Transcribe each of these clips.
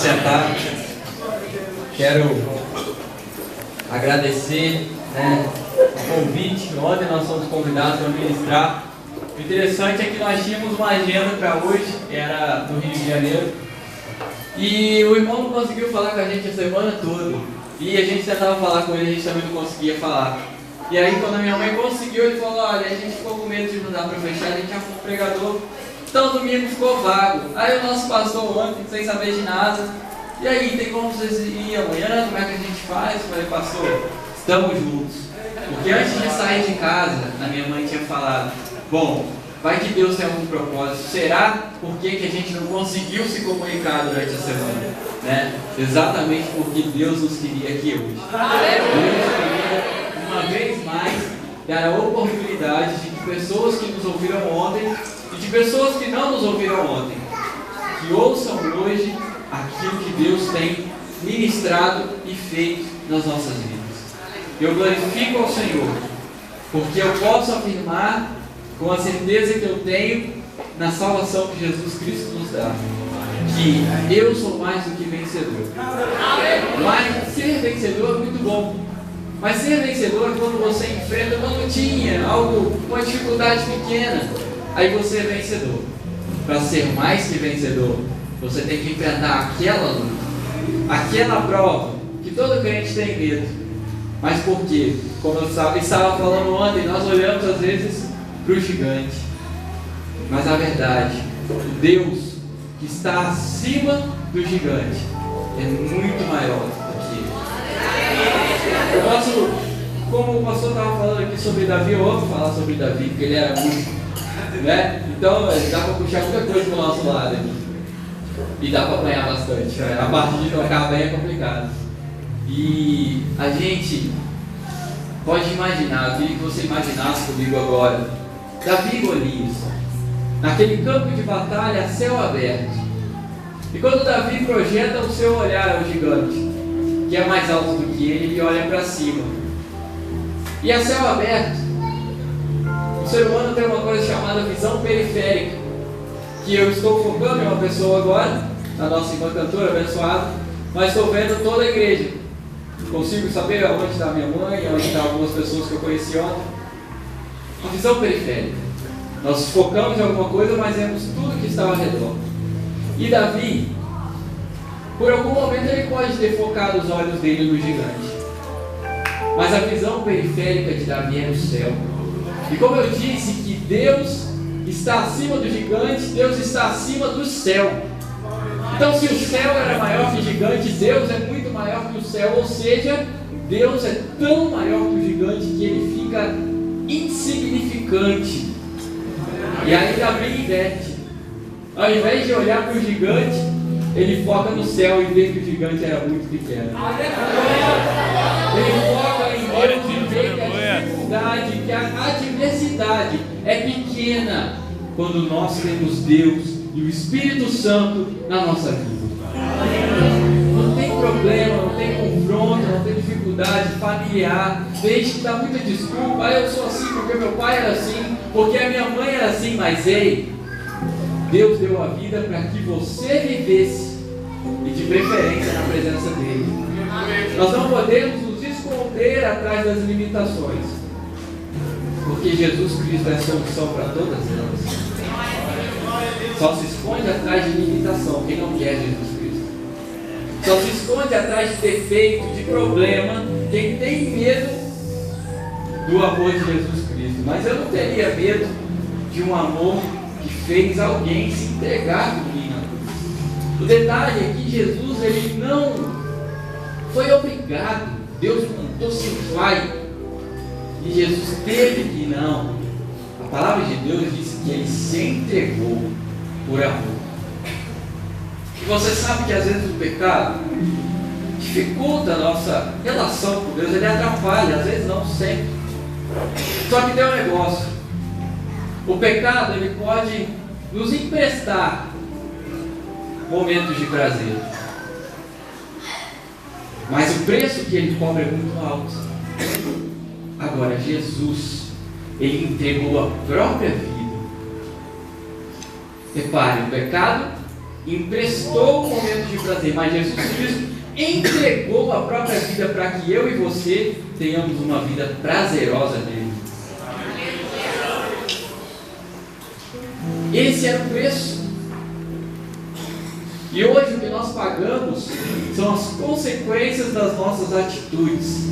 sentar. Quero agradecer o convite. Ontem nós fomos convidados para ministrar. O interessante é que nós tínhamos uma agenda para hoje, que era no Rio de Janeiro, e o irmão não conseguiu falar com a gente a semana toda. E a gente tentava falar com ele, a gente também não conseguia falar. E aí quando a minha mãe conseguiu, ele falou: olha, a gente ficou com medo de não dar para fechar, a gente arrumou um pregador. Então o domingo ficou vago. Aí o nosso pastor ontem, sem saber de nada: e aí, tem como vocês irem amanhã? Como é que a gente faz? Eu falei: pastor, estamos juntos. Porque antes de sair de casa, a minha mãe tinha falado: bom, vai que Deus tem algum propósito. Será por que a gente não conseguiu se comunicar durante a semana? Exatamente porque Deus nos queria aqui hoje. Deus queria, uma vez mais, dar a oportunidade de que pessoas que nos ouviram ontem e de pessoas que não nos ouviram ontem, que ouçam hoje aquilo que Deus tem ministrado e feito nas nossas vidas. Eu glorifico ao Senhor, porque eu posso afirmar com a certeza que eu tenho na salvação que Jesus Cristo nos dá, que eu sou mais do que vencedor. Mas ser vencedor é muito bom. Mas ser vencedor é quando você enfrenta uma lutinha, uma dificuldade pequena, aí você é vencedor. Para ser mais que vencedor, você tem que enfrentar aquela luta, aquela prova que todo crente tem medo. Mas por quê? Como eu estava falando ontem, nós olhamos às vezes para o gigante, mas a verdade, o Deus que está acima do gigante é muito maior do que ele. Eu posso, como o pastor estava falando aqui sobre Davi, eu amo falar sobre Davi, porque ele era muito, então dá para puxar muita coisa do nosso lado aqui. E dá para apanhar bastante. A parte de trocar bem é complicado. E a gente pode imaginar, eu queria que você imaginasse comigo agora, Davi e Golias, naquele campo de batalha a céu aberto. E quando Davi projeta o seu olhar ao gigante, que é mais alto do que ele olha para cima. E a céu aberto, o ser humano tem uma coisa chamada visão periférica, que eu estou focando em uma pessoa agora, a nossa irmã cantora abençoada, mas estou vendo toda a igreja. Consigo saber onde está minha mãe, onde estão algumas pessoas que eu conheci ontem. A visão periférica. Nós focamos em alguma coisa, mas vemos tudo que está ao redor. E Davi, por algum momento ele pode ter focado os olhos dele no gigante, mas a visão periférica de Davi é no céu. E como eu disse que Deus está acima do gigante, Deus está acima do céu. Então, se o céu era maior que o gigante, Deus é muito maior que o céu. Ou seja, Deus é tão maior que o gigante que ele fica insignificante. E aí Davi inverte. Ao invés de olhar para o gigante, ele foca no céu e vê que o gigante era muito pequeno. Ele foca em Deus e vê que a dificuldade, que a adversidade é pequena quando nós temos Deus e o Espírito Santo na nossa vida. Não tem problema, não tem confronto, não tem dificuldade familiar. Deixe de dar muita desculpa: eu sou assim porque meu pai era assim, porque a minha mãe era assim. Mas ei, Deus deu a vida para que você vivesse, e de preferência na presença dele. Nós não podemos nos esconder atrás das limitações, porque Jesus Cristo é a solução para todas elas. Só se esconde atrás de limitação quem não quer Jesus Cristo. Só se esconde atrás de defeito, de problema, quem tem medo do amor de Jesus Cristo. Mas eu não teria medo de um amor que fez alguém se entregar por mim na cruz. O detalhe é que Jesus, ele não foi obrigado. Deus mandou seu Pai e Jesus teve que não. A palavra de Deus diz que ele se entregou por amor. E você sabe que às vezes o pecado dificulta a nossa relação com Deus, ele atrapalha, às vezes não sempre. Só que tem um negócio: o pecado ele pode nos emprestar momentos de prazer, mas o preço que ele cobra é muito alto. Agora Jesus, ele entregou a própria vida. Repare, o pecado emprestou momentos de prazer, mas Jesus Cristo entregou a própria vida para que eu e você tenhamos uma vida prazerosa nele. Esse era o preço. E hoje o que nós pagamos são as consequências das nossas atitudes.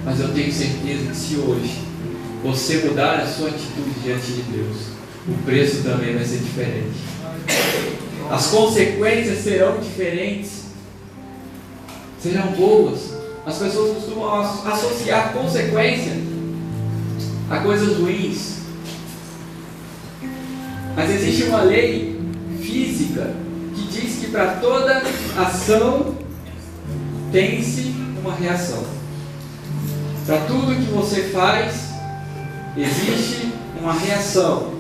Mas eu tenho certeza que se hoje você mudar a sua atitude diante de Deus, o preço também vai ser diferente. As consequências serão diferentes, serão boas. As pessoas costumam associar consequência a coisas ruins. Mas existe uma lei física que diz que para toda ação tem-se uma reação. Para tudo que você faz, existe uma reação.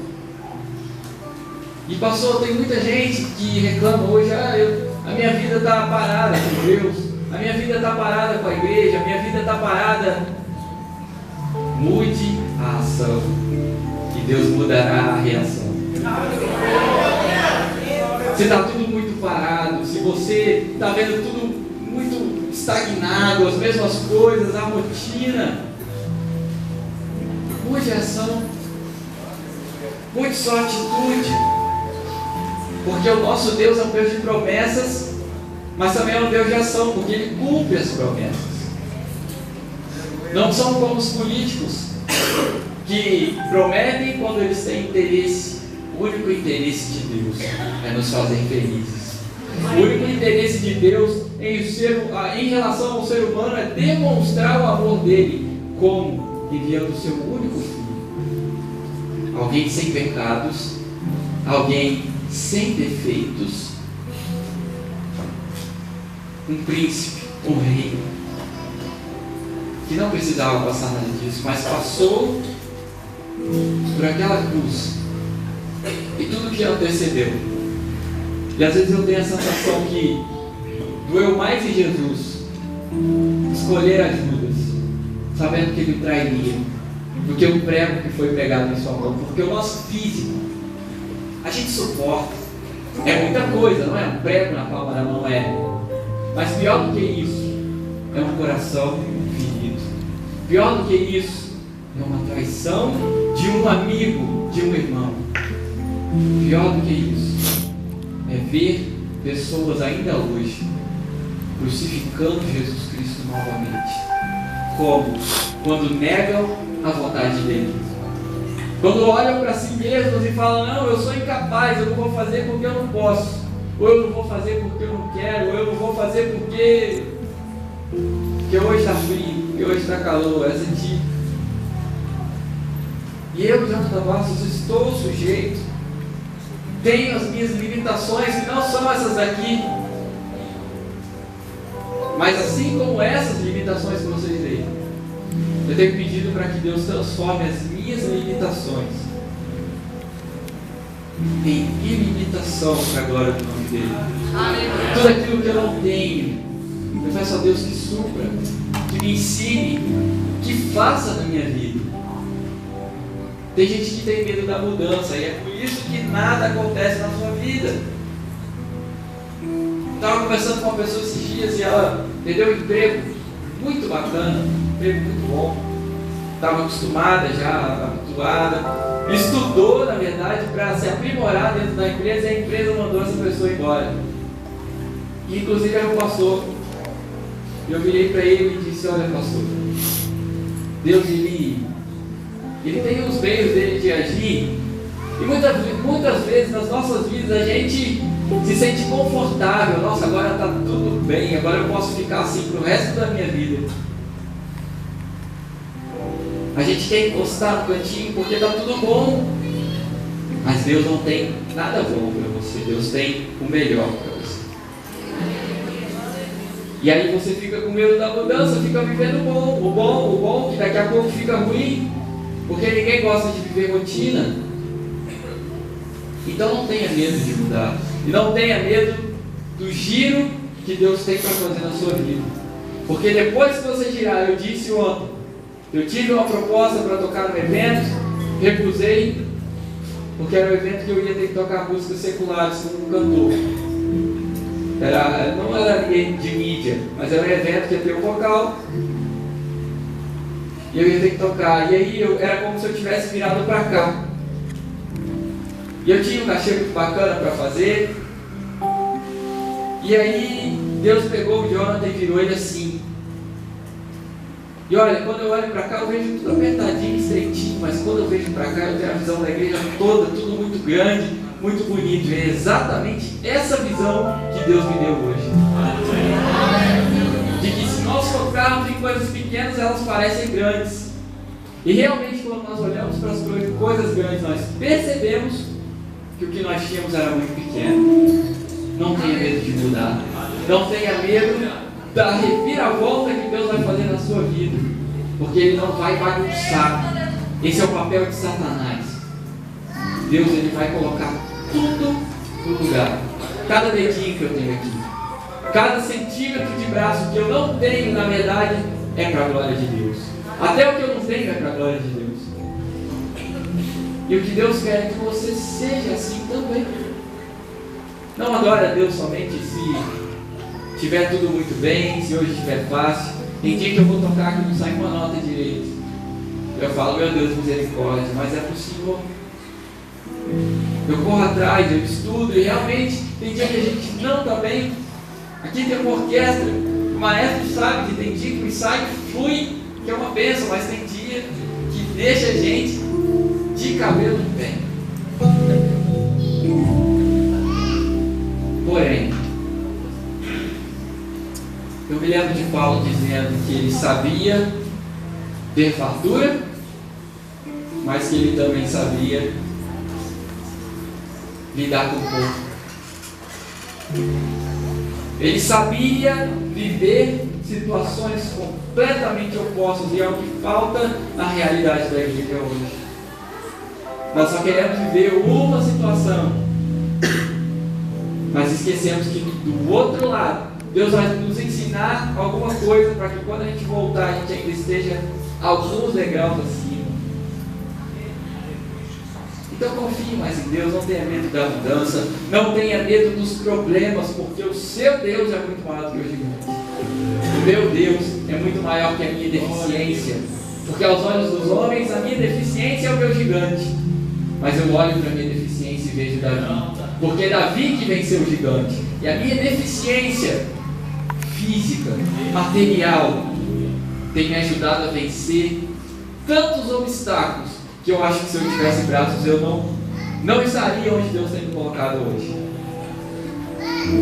E pastor, tem muita gente que reclama hoje, a minha vida está parada com Deus, a minha vida está parada com a igreja, a minha vida está parada. Mude a ação e Deus mudará a reação. Se está tudo muito parado, se você está vendo tudo muito estagnado, as mesmas coisas, a rotina, mude a ação, mude sua atitude, porque o nosso Deus é um Deus de promessas, mas também é um Deus de ação, porque Ele cumpre as promessas. Não são como os políticos que prometem quando eles têm interesse. O único interesse de Deus é nos fazer felizes. O único interesse de Deus em relação ao ser humano é demonstrar o amor dele, como enviando o seu único filho. Alguém sem pecados, alguém sem defeitos, um príncipe, um rei, que não precisava passar nada disso, mas passou por aquela cruz e tudo que antecedeu. E às vezes eu tenho a sensação que doeu mais em Jesus escolher as Judas, sabendo que ele trairia, do que o prego que foi pregado em sua mão. Porque o nosso físico a gente suporta, é muita coisa, não é? Um prego na palma da mão é. Mas pior do que isso é um coração ferido. Pior do que isso é uma traição de um amigo, de um irmão. Pior do que isso é ver pessoas ainda hoje crucificando Jesus Cristo novamente. Como? Quando negam a vontade dele. Quando olham para si mesmos e falam, não, eu sou incapaz, eu não vou fazer porque eu não posso. Ou eu não vou fazer porque eu não quero, ou eu não vou fazer porque hoje está frio, porque hoje está calor, essa tipo. E eu, Jonathan Tavares, estou sujeito. Tenho as minhas limitações, que não são essas aqui. Mas assim como essas limitações que vocês veem, eu tenho pedido para que Deus transforme as minhas limitações em ilimitação para a glória do nome dele. Tudo aquilo que eu não tenho, eu peço a Deus que supra, que me ensine, que faça na minha vida. Tem gente que tem medo da mudança e é por isso que nada acontece na sua vida. Estava conversando com uma pessoa esses dias e ela perdeu um emprego muito bacana, um emprego muito bom. Estava acostumada já, habituada, estudou na verdade para se aprimorar dentro da empresa e a empresa mandou essa pessoa embora. E inclusive era um pastor. Eu virei para ele e disse, olha pastor, Deus ele tem os meios dele de agir e muitas vezes nas nossas vidas a gente se sente confortável, nossa, agora está tudo bem, agora eu posso ficar assim para o resto da minha vida. A gente quer encostar no cantinho porque está tudo bom, mas Deus não tem nada bom para você, Deus tem o melhor para você. E aí você fica com medo da mudança, fica vivendo o bom, que daqui a pouco fica ruim, porque ninguém gosta de viver rotina. Então não tenha medo de mudar, e não tenha medo do giro que Deus tem para fazer na sua vida, porque depois que você girar, eu disse ontem, eu tive uma proposta para tocar no evento, recusei, porque era um evento que eu ia ter que tocar músicas seculares como um cantor. Não era de mídia, mas era um evento que ia ter um vocal. E eu ia ter que tocar. E aí era como se eu tivesse virado para cá. E eu tinha um cachê muito bacana para fazer. E aí Deus pegou o Jonathan e virou ele assim. E olha, quando eu olho para cá eu vejo tudo apertadinho, estreitinho. Mas quando eu vejo para cá eu tenho a visão da igreja toda, tudo muito grande, muito bonito. E é exatamente essa visão que Deus me deu hoje. De que se nós focarmos em coisas pequenas, elas parecem grandes. E realmente quando nós olhamos para as coisas grandes, nós percebemos que o que nós tínhamos era muito pequeno. Não tenha medo de mudar. Não tenha medo da reviravolta que Deus vai fazer na sua vida. Porque Ele não vai bagunçar. Esse é o papel de Satanás. Deus, Ele vai colocar tudo no lugar. Cada dedinho que eu tenho aqui, cada centímetro de braço que eu não tenho, na verdade, é para a glória de Deus. Até o que eu não tenho é para a glória de Deus. E o que Deus quer é que você seja assim também. Não adore a Deus somente se tiver tudo muito bem, se hoje estiver fácil. Tem dia que eu vou tocar que não sai uma nota direito. Eu falo, meu Deus, misericórdia, mas é possível. Eu corro atrás, eu estudo e realmente tem dia que a gente não está bem. Aqui tem uma orquestra, o maestro sabe que tem dia que o ensaio flui, que é uma bênção, mas tem dia que deixa a gente de cabelo em pé. Porém, eu me lembro de Paulo dizendo que ele sabia ter fartura, mas que ele também sabia lidar com o pouco. Ele sabia viver situações completamente opostas, e é o que falta na realidade da igreja hoje. Nós só queremos viver uma situação, mas esquecemos que do outro lado Deus vai nos ensinar alguma coisa para que quando a gente voltar a gente ainda esteja alguns degraus acima. Então confie mais em Deus, não tenha medo da mudança, não tenha medo dos problemas, porque o seu Deus é muito maior do que o gigante. O meu Deus é muito maior que a minha deficiência, porque aos olhos dos homens a minha deficiência é o meu gigante. Mas eu olho para a minha deficiência e vejo Davi, porque é Davi que venceu o gigante. E a minha deficiência física, material, tem me ajudado a vencer tantos obstáculos que eu acho que se eu tivesse braços eu não estaria onde Deus tem me colocado hoje.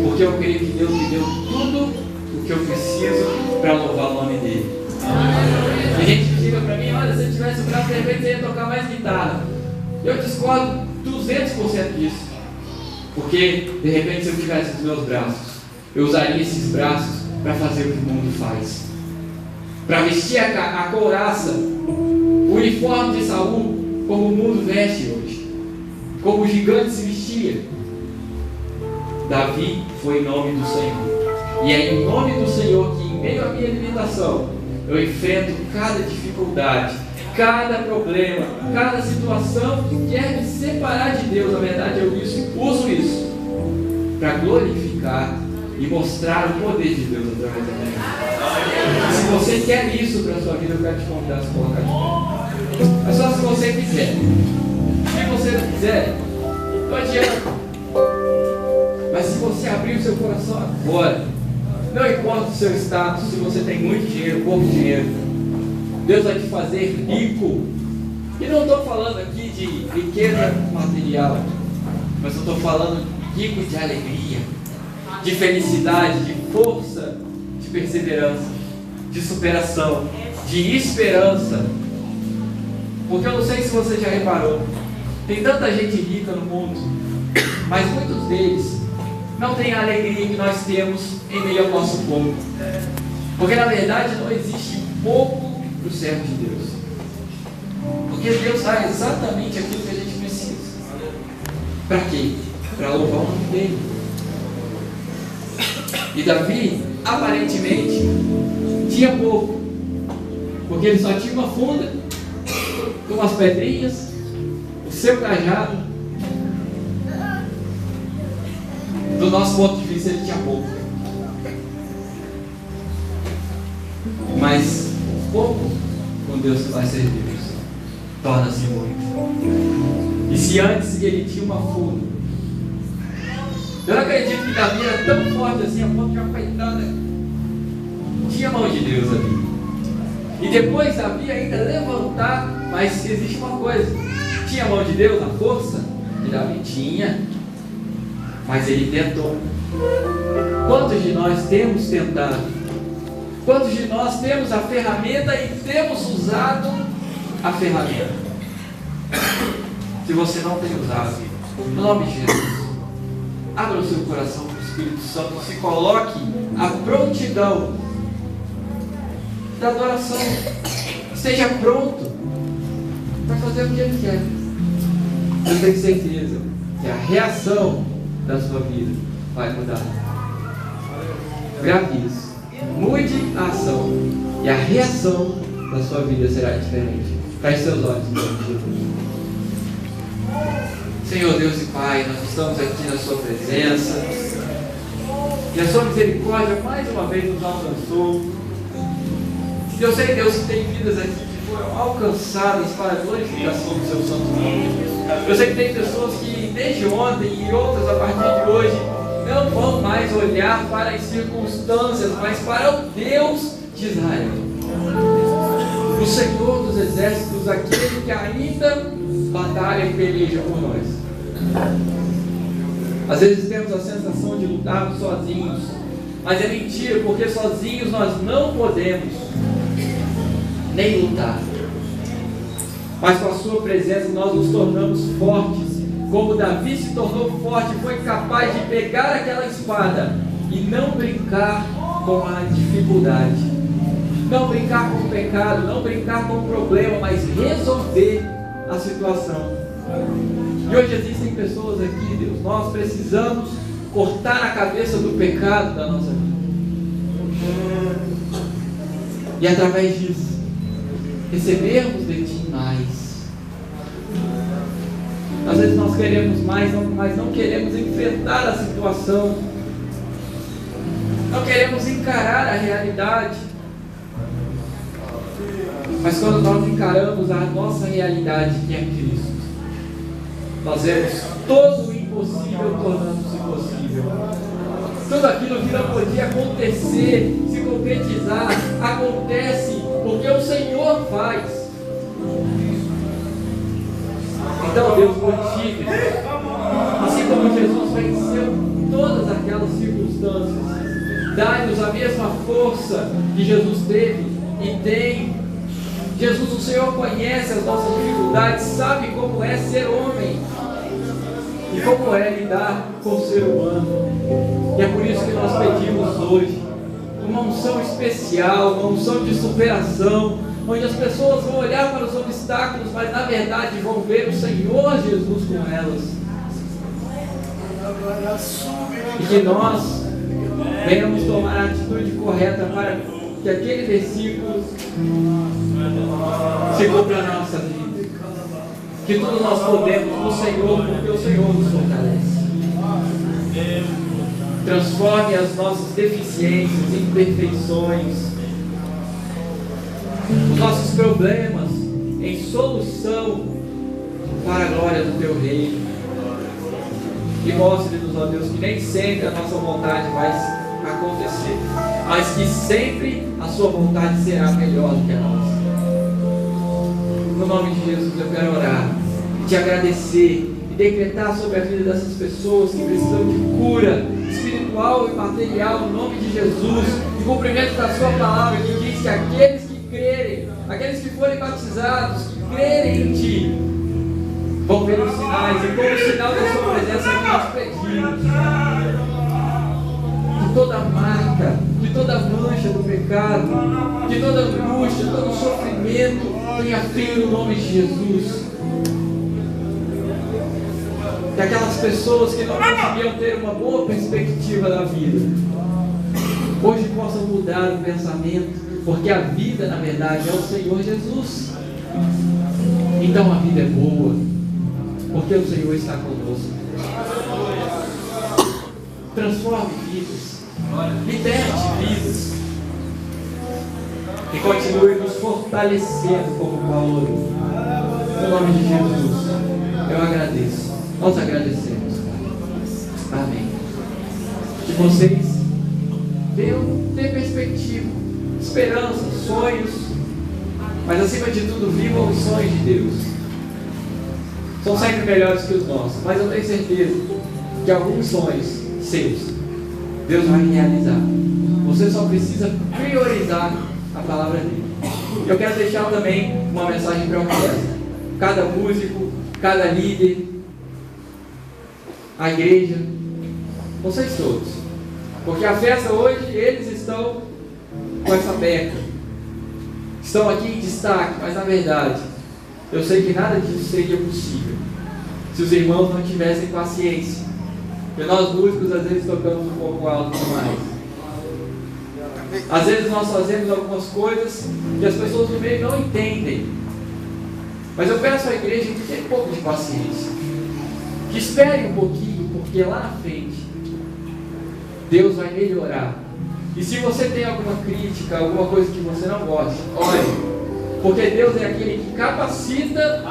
Porque eu creio que Deus me deu tudo o que eu preciso para louvar o nome dele. A gente diga para mim, olha, se eu tivesse o braço, de repente você ia tocar mais guitarra. Eu discordo 200% disso. Porque, de repente, se eu tivesse os meus braços, eu usaria esses braços para fazer o que o mundo faz. Para vestir a couraça, o uniforme de Saul, como o mundo veste hoje. Como o gigante se vestia. Davi foi em nome do Senhor. E é em nome do Senhor que, em meio à minha limitação, eu enfrento cada dificuldade, cada problema, cada situação que quer me separar de Deus. Na verdade, eu uso isso para glorificar e mostrar o poder de Deus através da minha vida. Se você quer isso para a sua vida, eu quero te convidar a se colocar de pé. Mas só se você quiser. Se você não quiser, não adianta. Mas se você abrir o seu coração agora, não importa o seu status, se você tem muito dinheiro, pouco dinheiro, Deus vai te fazer rico. E não estou falando aqui de riqueza material, mas eu estou falando rico de alegria, de felicidade, de força, de perseverança, de superação, de esperança. Porque eu não sei se você já reparou, tem tanta gente rica no mundo, mas muitos deles não têm a alegria que nós temos em meio ao nosso povo. Porque na verdade não existe pouco para o servo de Deus. Porque Deus dá exatamente aquilo que a gente precisa. Para quê? Para louvar o nome dele. E Davi, aparentemente, tinha pouco. Porque ele só tinha uma funda, com umas pedrinhas, o seu cajado. Do nosso ponto de vista, ele tinha pouco. Mas pouco com Deus que vai servir, torna-se muito. E se antes ele tinha uma fuga, eu não acredito que Davi era tão forte assim, a ponto de uma peitada. Tinha a mão de Deus ali. E depois Davi ainda levantar, mas existe uma coisa: tinha a mão de Deus, a força que Davi tinha, mas ele tentou. Quantos de nós temos tentado? Quantos de nós temos a ferramenta e temos usado a ferramenta? Se você não tem usado, no nome de Jesus, abra o seu coração para o Espírito Santo, se coloque à prontidão da adoração, esteja pronto para fazer o que Ele quer. Eu tenho certeza que a reação da sua vida vai mudar. Grave isso. Mude a ação e a reação da sua vida será diferente. Feche seus olhos em nome de Jesus. Senhor Deus e Pai, nós estamos aqui na sua presença e a sua misericórdia mais uma vez nos alcançou. Eu sei, Deus, que tem vidas aqui que foram alcançadas para a glorificação do seu santo nome. Eu sei que tem pessoas que desde ontem e outras a partir de hoje não vão mais olhar para as circunstâncias, mas para o Deus de Israel, o Senhor dos exércitos, aquele que ainda batalha e peleja por nós. Às vezes temos a sensação de lutarmos sozinhos, mas é mentira, porque sozinhos nós não podemos nem lutar. Mas com a sua presença nós nos tornamos fortes, como Davi se tornou forte, foi capaz de pegar aquela espada e não brincar com a dificuldade, não brincar com o pecado, não brincar com o problema, mas resolver a situação. E hoje existem pessoas aqui, Deus, nós precisamos cortar a cabeça do pecado da nossa vida. E através disso, recebermos de Ti mais. Às vezes nós queremos mais, mas não queremos enfrentar a situação. Não queremos encarar a realidade. Mas quando nós encaramos a nossa realidade, que é Cristo, nós vemos todo o impossível tornando-se possível. Tudo aquilo que não podia acontecer, se concretizar, acontece porque o Senhor faz. Então, Deus, contigo, assim como Jesus venceu todas aquelas circunstâncias, dá-nos a mesma força que Jesus teve e tem. Jesus, o Senhor conhece as nossas dificuldades, sabe como é ser homem e como é lidar com o ser humano. E é por isso que nós pedimos hoje uma unção especial, uma unção de superação, onde as pessoas vão olhar para os obstáculos, mas na verdade vão ver o Senhor Jesus com elas. E que nós venhamos tomar a atitude correta para que aquele versículo se cumpra na nossa vida. Que tudo nós podemos no Senhor, porque o Senhor nos fortalece. Transforme as nossas deficiências, imperfeições, os nossos problemas em solução para a glória do Teu reino. E mostre-nos, ó Deus, que nem sempre a nossa vontade vai acontecer, mas que sempre a Sua vontade será melhor do que a nossa. No nome de Jesus eu quero orar, te agradecer e decretar sobre a vida dessas pessoas que precisam de cura espiritual e material, no nome de Jesus, em cumprimento da Sua palavra, que diz que aqueles que crerem, aqueles que forem batizados, que crerem em Ti, vão ver os sinais, e como sinal da Sua presença que nós pedimos, que toda marca, que toda mancha do pecado, que toda angústia, todo sofrimento tenha fim no nome de Jesus. Que aquelas pessoas que não conseguiam ter uma boa perspectiva da vida, hoje possam mudar o pensamento, porque a vida, na verdade, é o Senhor Jesus. Então a vida é boa, porque o Senhor está conosco. transforme vidas, liberte vidas e continue nos fortalecendo como Paulo. No nome de Jesus, eu agradeço. Nós agradecemos, Pai. Amém. Que vocês venham ter perspectiva, esperança, sonhos, mas acima de tudo, vivam os sonhos de Deus. São sempre melhores que os nossos, mas eu tenho certeza que alguns sonhos seus, Deus vai realizar. Você só precisa priorizar a palavra dele. Eu quero deixar também uma mensagem para a orquestra. Cada músico, cada líder, a igreja, vocês todos. Porque a festa hoje, eles estão com essa beca. Estão aqui em destaque, mas na verdade, eu sei que nada disso seria possível se os irmãos não tivessem paciência. Porque nós músicos às vezes tocamos um pouco alto demais. Às vezes nós fazemos algumas coisas que as pessoas do meio não entendem. Mas eu peço à igreja que tenha um pouco de paciência. Que espere um pouquinho, porque lá na frente Deus vai melhorar. E se você tem alguma crítica, alguma coisa que você não gosta, olhe, porque Deus é aquele que capacita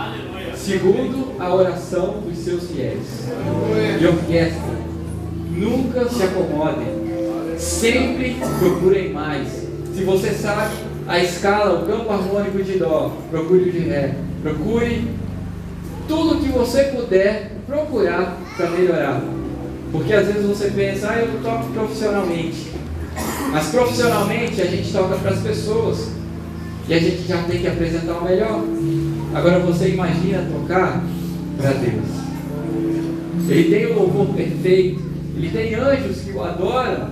segundo a oração dos seus fiéis. E orquestra, nunca se acomodem, sempre procurem mais. Se você sabe a escala, o campo harmônico de Dó, procure o de Ré, procure tudo que você puder procurar para melhorar. Porque às vezes você pensa, eu toco profissionalmente. Mas profissionalmente a gente toca para as pessoas. E a gente já tem que apresentar o melhor. Agora você imagina tocar para Deus. Ele tem o louvor perfeito. Ele tem anjos que o adoram.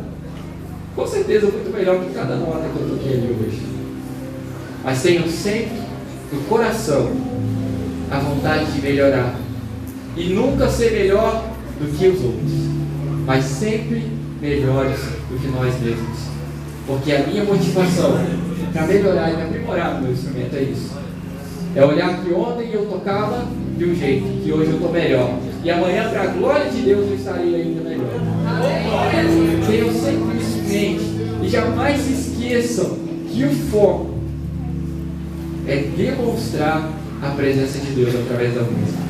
Com certeza muito melhor que cada nota que eu toquei ali hoje. Mas tenham sempre no coração a vontade de melhorar. E nunca ser melhor do que os outros. Mas sempre melhores do que nós mesmos. Porque a minha motivação para melhorar e me aprimorar no meu instrumento é isso. É olhar que ontem eu tocava de um jeito, que hoje eu estou melhor. E amanhã, para a glória de Deus, eu estarei ainda melhor. Tenham sempre isso em mente. E jamais se esqueçam que o foco é demonstrar a presença de Deus através da música.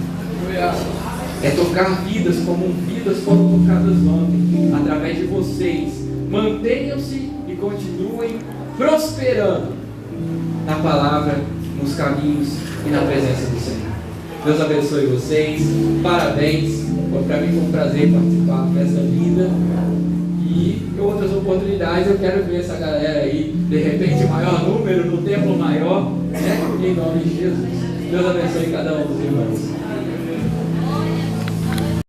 É tocar vidas como vidas foram tocadas ontem, através de vocês. Mantenham-se e continuem prosperando na palavra, nos caminhos e na presença do Senhor. Deus abençoe vocês, parabéns, para mim foi um prazer participar dessa linda e em outras oportunidades eu quero ver essa galera aí, de repente maior número, no templo maior, né? Em nome de Jesus. Deus abençoe cada um dos irmãos.